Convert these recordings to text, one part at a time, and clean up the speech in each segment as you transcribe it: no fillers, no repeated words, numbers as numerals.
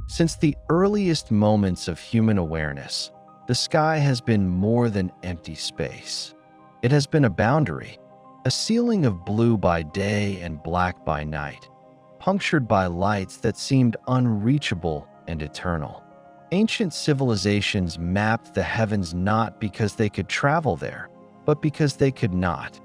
Since the earliest moments of human awareness, the sky has been more than empty space. It has been a boundary, a ceiling of blue by day and black by night, punctured by lights that seemed unreachable and eternal. Ancient civilizations mapped the heavens not because they could travel there, but because they could not.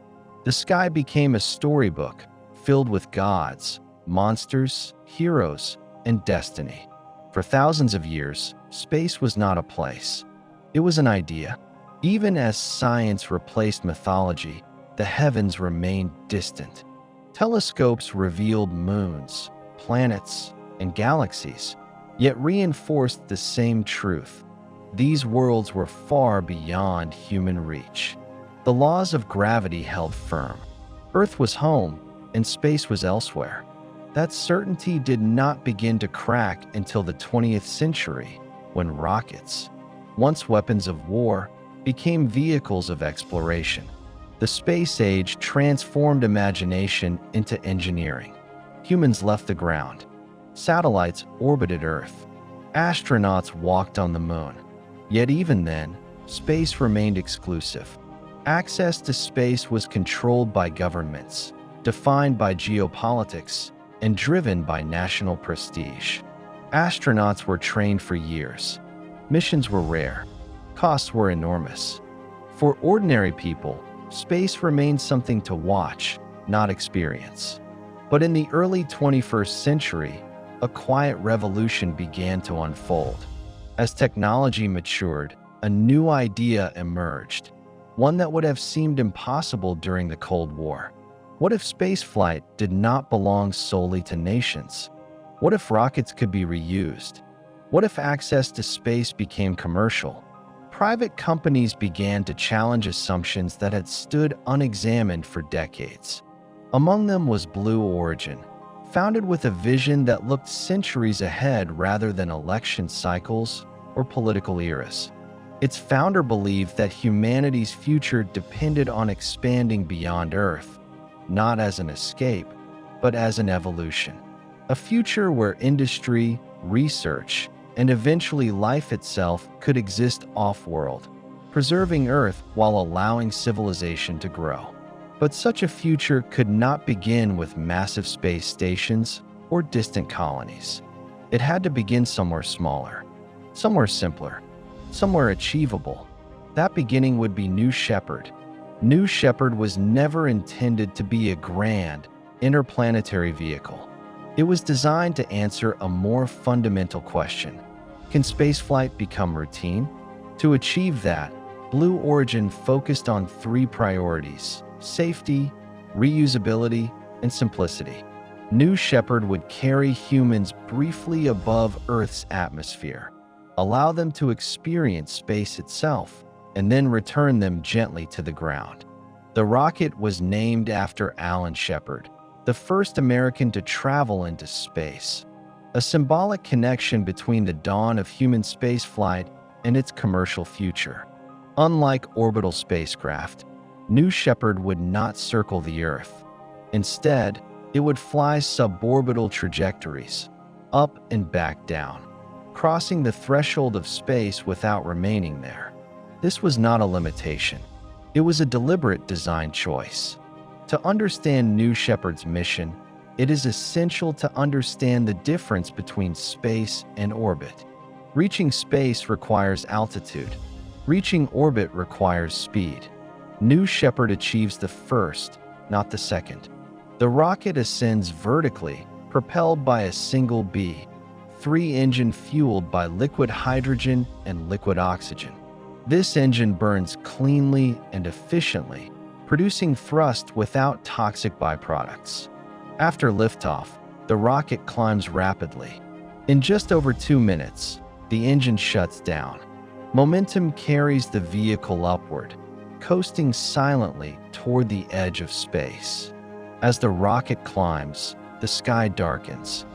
The sky became a storybook filled with gods, monsters, heroes, and destiny. For thousands of years, space was not a place. It was an idea. Even as science replaced mythology, the heavens remained distant. Telescopes revealed moons, planets, and galaxies, yet reinforced the same truth. These worlds were far beyond human reach. The laws of gravity held firm. Earth was home, and space was elsewhere. That certainty did not begin to crack until the 20th century, when rockets, once weapons of war, became vehicles of exploration. The space age transformed imagination into engineering. Humans left the ground. Satellites orbited Earth. Astronauts walked on the moon. Yet even then, space remained exclusive. Access to space was controlled by governments, defined by geopolitics, and driven by national prestige. Astronauts were trained for years. Missions were rare. Costs were enormous. For ordinary people, space remained something to watch, not experience. But in the early 21st century, a quiet revolution began to unfold. As technology matured, a new idea emerged, one that would have seemed impossible during the Cold War. What if spaceflight did not belong solely to nations? What if rockets could be reused? What if access to space became commercial? Private companies began to challenge assumptions that had stood unexamined for decades. Among them was Blue Origin, founded with a vision that looked centuries ahead rather than election cycles or political eras. Its founder believed that humanity's future depended on expanding beyond Earth, not as an escape, but as an evolution. A future where industry, research, and eventually life itself could exist off-world, preserving Earth while allowing civilization to grow. But such a future could not begin with massive space stations or distant colonies. It had to begin somewhere smaller, somewhere simpler, somewhere achievable. That beginning would be New Shepard. New Shepard was never intended to be a grand, interplanetary vehicle. It was designed to answer a more fundamental question. Can spaceflight become routine? To achieve that, Blue Origin focused on three priorities: safety, reusability, and simplicity. New Shepard would carry humans briefly above Earth's atmosphere, allow them to experience space itself, and then return them gently to the ground. The rocket was named after Alan Shepard, the first American to travel into space, a symbolic connection between the dawn of human spaceflight and its commercial future. Unlike orbital spacecraft, New Shepard would not circle the Earth. Instead, it would fly suborbital trajectories, up and back down, crossing the threshold of space without remaining there. This was not a limitation. It was a deliberate design choice. To understand New Shepard's mission, it is essential to understand the difference between space and orbit. Reaching space requires altitude. Reaching orbit requires speed. New Shepard achieves the first, not the second. The rocket ascends vertically, propelled by a single B-3 engine fueled by liquid hydrogen and liquid oxygen. This engine burns cleanly and efficiently, producing thrust without toxic byproducts. After liftoff, the rocket climbs rapidly. In just over 2 minutes, the engine shuts down. Momentum carries the vehicle upward, coasting silently toward the edge of space. As the rocket climbs, the sky darkens.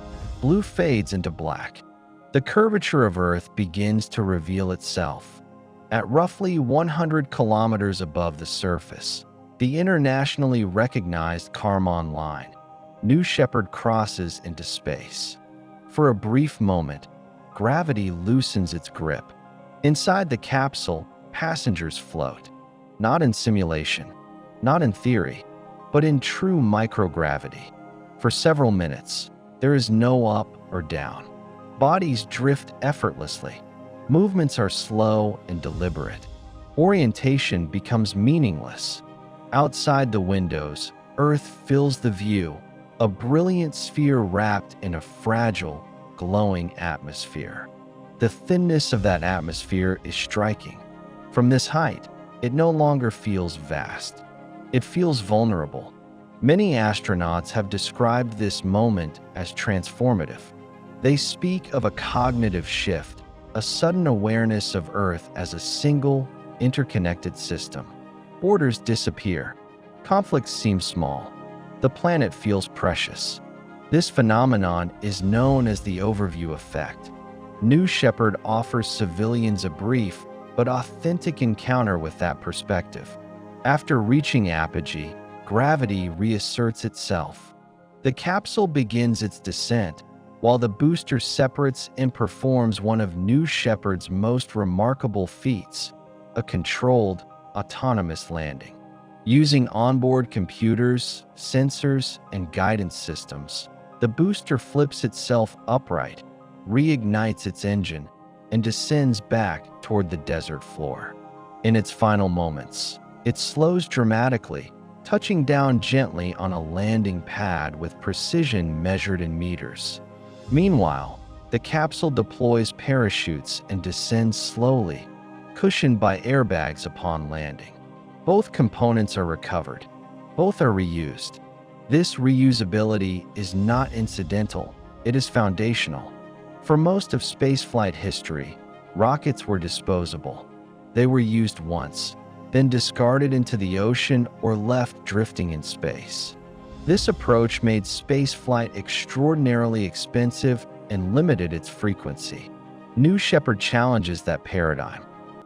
Blue fades into black. The curvature of Earth begins to reveal itself. At roughly 100 kilometers above the surface, the internationally recognized Kármán line, New Shepard crosses into space. For a brief moment, gravity loosens its grip. Inside the capsule, passengers float, not in simulation, not in theory, but in true microgravity. For several minutes, there is no up or down. Bodies drift effortlessly. Movements are slow and deliberate. Orientation becomes meaningless. Outside the windows, Earth fills the view, a brilliant sphere wrapped in a fragile, glowing atmosphere. The thinness of that atmosphere is striking. From this height, it no longer feels vast. It feels vulnerable. Many astronauts have described this moment as transformative. They speak of a cognitive shift, a sudden awareness of Earth as a single, interconnected system. Borders disappear. Conflicts seem small. The planet feels precious. This phenomenon is known as the overview effect. New Shepard offers civilians a brief but authentic encounter with that perspective. After reaching apogee, gravity reasserts itself. The capsule begins its descent, while the booster separates and performs one of New Shepard's most remarkable feats, a controlled, autonomous landing. Using onboard computers, sensors, and guidance systems, the booster flips itself upright, reignites its engine, and descends back toward the desert floor. In its final moments, it slows dramatically, touching down gently on a landing pad with precision measured in meters. Meanwhile, the capsule deploys parachutes and descends slowly, cushioned by airbags upon landing. Both components are recovered. Both are reused. This reusability is not incidental, it is foundational. For most of spaceflight history, rockets were disposable. They were used once, then discarded into the ocean or left drifting in space. This approach made spaceflight extraordinarily expensive and limited its frequency. New Shepard challenges that paradigm.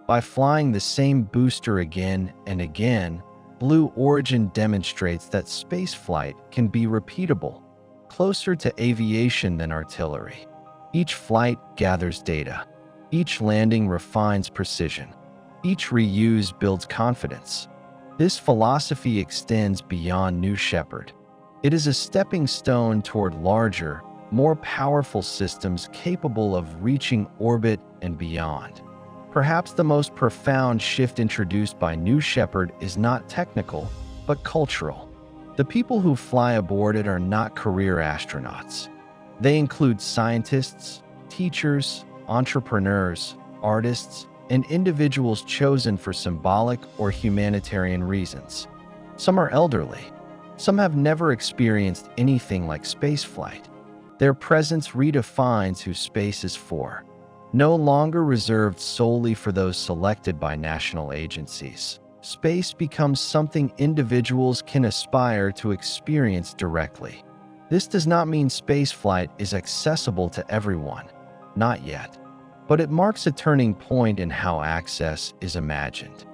By flying the same booster again and again, Blue Origin demonstrates that spaceflight can be repeatable, closer to aviation than artillery. Each flight gathers data. Each landing refines precision. Each reuse builds confidence. This philosophy extends beyond New Shepard. It is a stepping stone toward larger, more powerful systems capable of reaching orbit and beyond. Perhaps the most profound shift introduced by New Shepard is not technical, but cultural. The people who fly aboard it are not career astronauts. They include scientists, teachers, entrepreneurs, artists, and individuals chosen for symbolic or humanitarian reasons. Some are elderly. Some have never experienced anything like spaceflight. Their presence redefines who space is for. No longer reserved solely for those selected by national agencies, space becomes something individuals can aspire to experience directly. This does not mean spaceflight is accessible to everyone, not yet, but it marks a turning point in how access is imagined.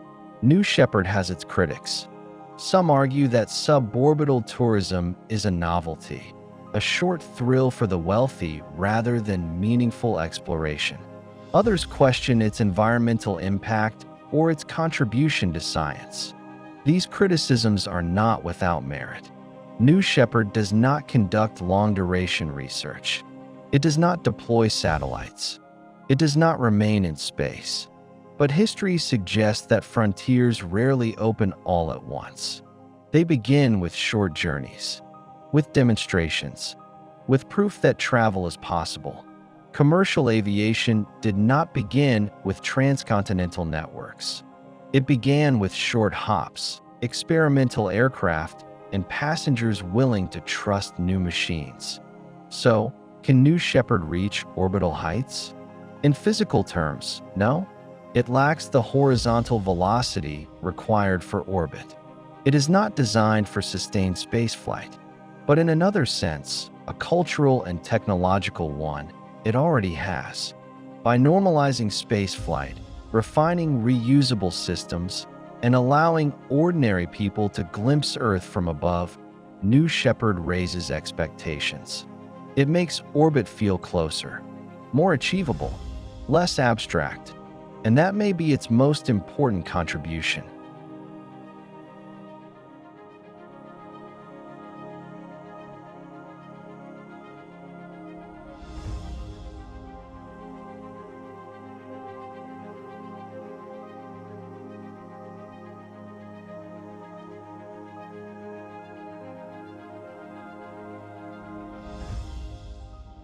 New Shepard has its critics. Some argue that suborbital tourism is a novelty, a short thrill for the wealthy rather than meaningful exploration. Others question its environmental impact or its contribution to science. These criticisms are not without merit. New Shepard does not conduct long-duration research. It does not deploy satellites. It does not remain in space. But history suggests that frontiers rarely open all at once. They begin with short journeys, with demonstrations, with proof that travel is possible. Commercial aviation did not begin with transcontinental networks. It began with short hops, experimental aircraft, and passengers willing to trust new machines. So, can New Shepard reach orbital heights? In physical terms, no. It lacks the horizontal velocity required for orbit. It is not designed for sustained spaceflight, but in another sense, a cultural and technological one, it already has. By normalizing spaceflight, refining reusable systems, and allowing ordinary people to glimpse Earth from above, New Shepard raises expectations. It makes orbit feel closer. more achievable, less abstract, and that may be its most important contribution.